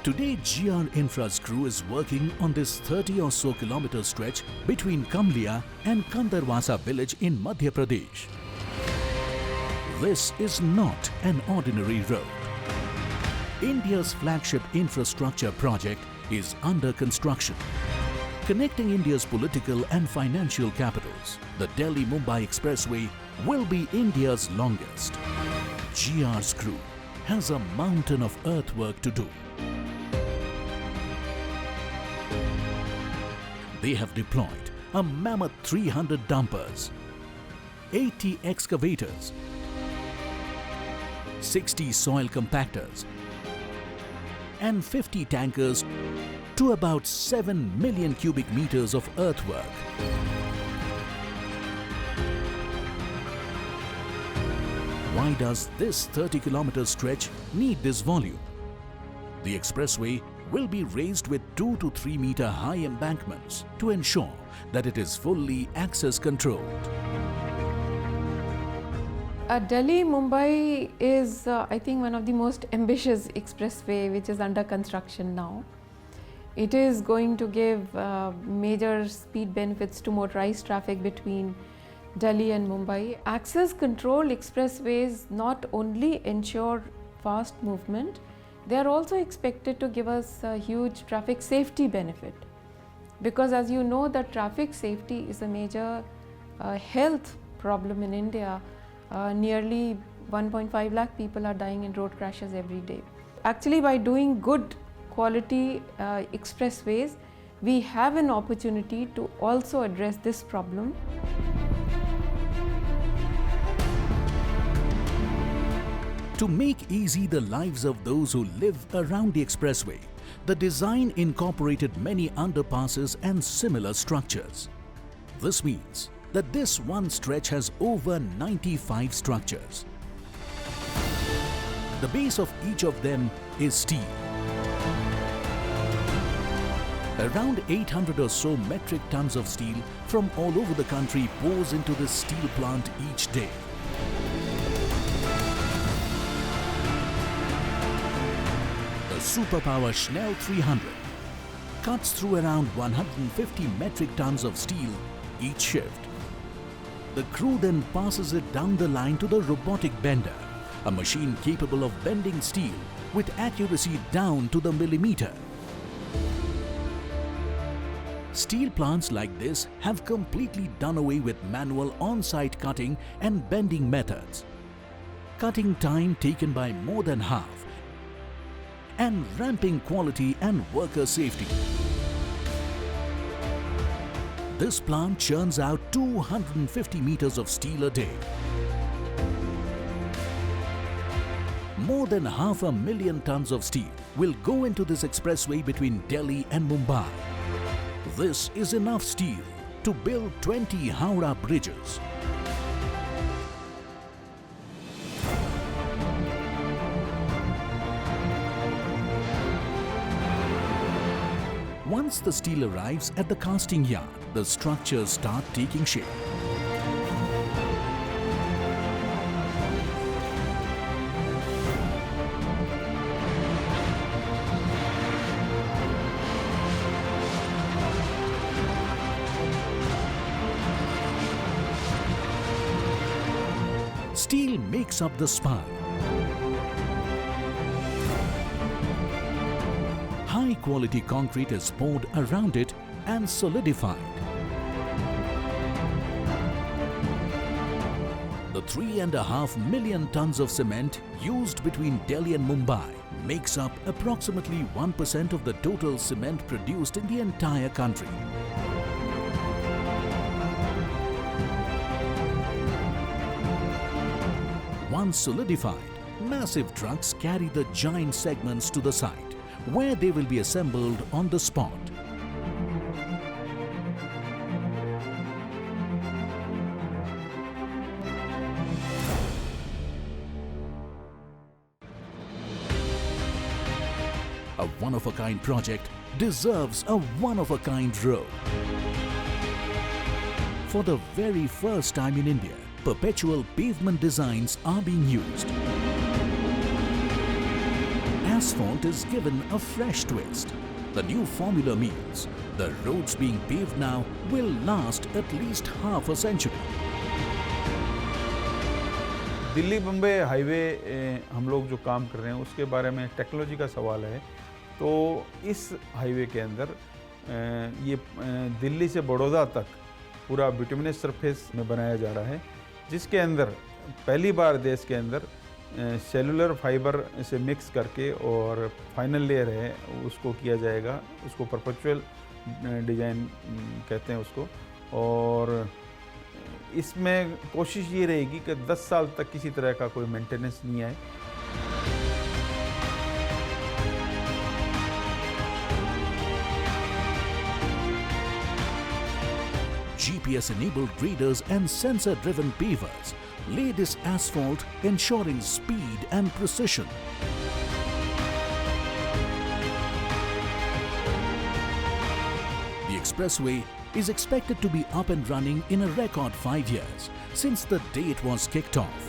Today, GR Infra's crew is working on this 30 or so kilometer stretch between Kamlia and Kandarwasa village in Madhya Pradesh. This is not an ordinary road. India's flagship infrastructure project is under construction. Connecting India's political and financial capitals, the Delhi-Mumbai Expressway will be India's longest. GR's crew has a mountain of earthwork to do. They have deployed a mammoth 300 dumpers, 80 excavators, 60 soil compactors, and 50 tankers to about 7 million cubic meters of earthwork. Why does this 30-kilometer stretch need this volume? The expressway will be raised with 2 to 3 meter high embankments to ensure that it is fully access controlled. Delhi-Mumbai is, I think, one of the most ambitious expressway which is under construction now. It is going to give major speed benefits to motorized traffic between Delhi and Mumbai. Access control expressways not only ensure fast movement, they are also expected to give us a huge traffic safety benefit. Because as you know, that traffic safety is a major health problem in India. Nearly 1.5 lakh people are dying in road crashes every day. Actually, by doing good quality expressways, we have an opportunity to also address this problem. To make easy the lives of those who live around the expressway, the design incorporated many underpasses and similar structures. This means that this one stretch has over 95 structures. The base of each of them is steel. Around 800 or so metric tons of steel from all over the country pours into this steel plant each day. The superpower Schnell 300 cuts through around 150 metric tons of steel each shift. The crew then passes it down the line to the robotic bender, a machine capable of bending steel with accuracy down to the millimeter. Steel plants like this have completely done away with manual on-site cutting and bending methods, cutting time taken by more than half and ramping quality and worker safety. This plant churns out 250 meters of steel a day. More than 500,000 tons of steel will go into this expressway between Delhi and Mumbai. This is enough steel to build 20 Howrah bridges. Once the steel arrives at the casting yard, the structures start taking shape. Steel makes up the spine. High-quality concrete is poured around it and solidified. The 3.5 million tons of cement used between Delhi and Mumbai makes up approximately 1% of the total cement produced in the entire country. Once solidified, massive trucks carry the giant segments to the site, where they will be assembled on the spot. A one-of-a-kind project deserves a one-of-a-kind road. For the very first time in India, perpetual pavement designs are being used. asphalt is given a fresh twist. The new formula means the roads being paved now will last at least half a century. Delhi Bombay highway हम लोग जो काम कर रहे हैं उसके बारे में टेक्नोलॉजी का सवाल है। तो इस हाईवे के अंदर ये दिल्ली से बड़ौदा तक पूरा बिटुमिनस सरफेस में बनाया जा रहा है, जिसके अंदर पहली बार देश के अंदर सेलुलर फाइबर से मिक्स करके और फाइनल लेयर है उसको किया जाएगा। उसको परपेचुअल डिज़ाइन कहते हैं उसको। और इसमें कोशिश ये रहेगी कि 10 साल तक किसी तरह का कोई मेंटेनेंस नहीं आए। GPS-enabled graders and sensor-driven pavers lay this asphalt, ensuring speed and precision. The expressway is expected to be up and running in a record 5 years since the day it was kicked off.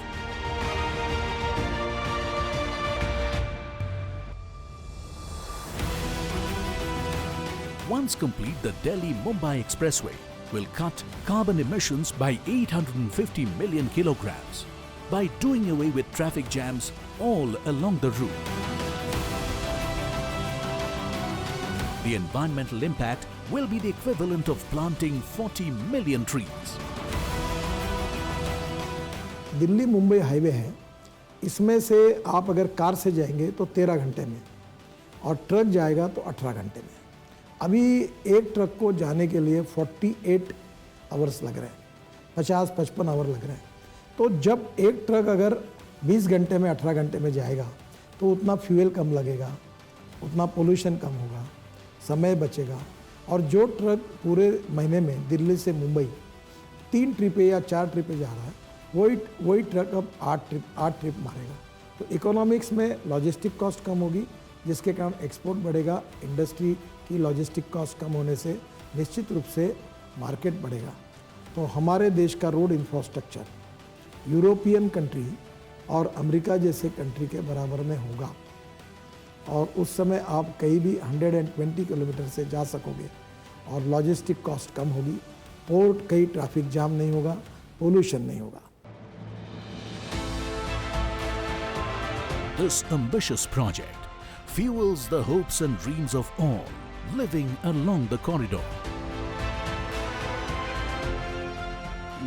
Once complete, the Delhi-Mumbai Expressway will cut carbon emissions by 850 million kilograms by doing away with traffic jams all along the route. The environmental impact will be the equivalent of planting 40 million trees. Delhi Mumbai highway है, इसमें से आप अगर car से जाएंगे तो 13 घंटे में और ट्रक जाएगा तो 18 घंटे में। अभी एक ट्रक को जाने के लिए 48 आवर्स लग रहे हैं, 50-55 आवर लग रहे हैं। तो जब एक ट्रक अगर 20 घंटे में 18 घंटे में जाएगा तो उतना फ्यूल कम लगेगा, उतना पोल्यूशन कम होगा, समय बचेगा। और जो ट्रक पूरे महीने में दिल्ली से मुंबई 3 ट्रिपें या 4 ट्रिपें जा रहा है, वही ट्रक अब 8 ट्रिप मारेगा। तो इकोनॉमिक्स में लॉजिस्टिक कॉस्ट कम होगी, जिसके कारण एक्सपोर्ट बढ़ेगा। इंडस्ट्री की लॉजिस्टिक कॉस्ट कम होने से निश्चित रूप से मार्केट बढ़ेगा। तो हमारे देश का रोड इंफ्रास्ट्रक्चर यूरोपियन कंट्री और अमेरिका जैसे कंट्री के बराबर में होगा और उस समय आप कहीं भी 120 किलोमीटर से जा सकोगे और लॉजिस्टिक कॉस्ट कम होगी, पोर्ट कहीं ट्रैफिक जाम नहीं होगा, पोल्यूशन नहीं होगा। This ambitious project fuels the hopes and dreams of all living along the corridor.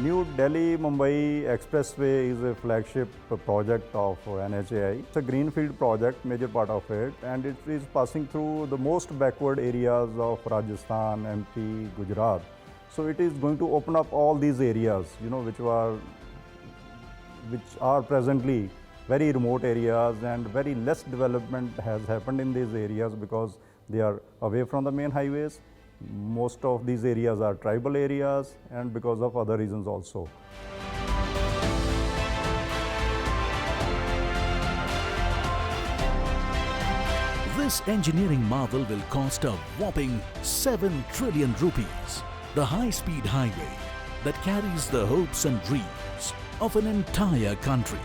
New Delhi-Mumbai Expressway is a flagship project of NHAI. It's a greenfield project, major part of it, and it is passing through the most backward areas of Rajasthan, MP, Gujarat. So it is going to open up all these areas, which are presently very remote areas, and very less development has happened in these areas because they are away from the main highways. Most of these areas are tribal areas, and because of other reasons also. This engineering marvel will cost a whopping 7 trillion rupees. The high-speed highway that carries the hopes and dreams of an entire country.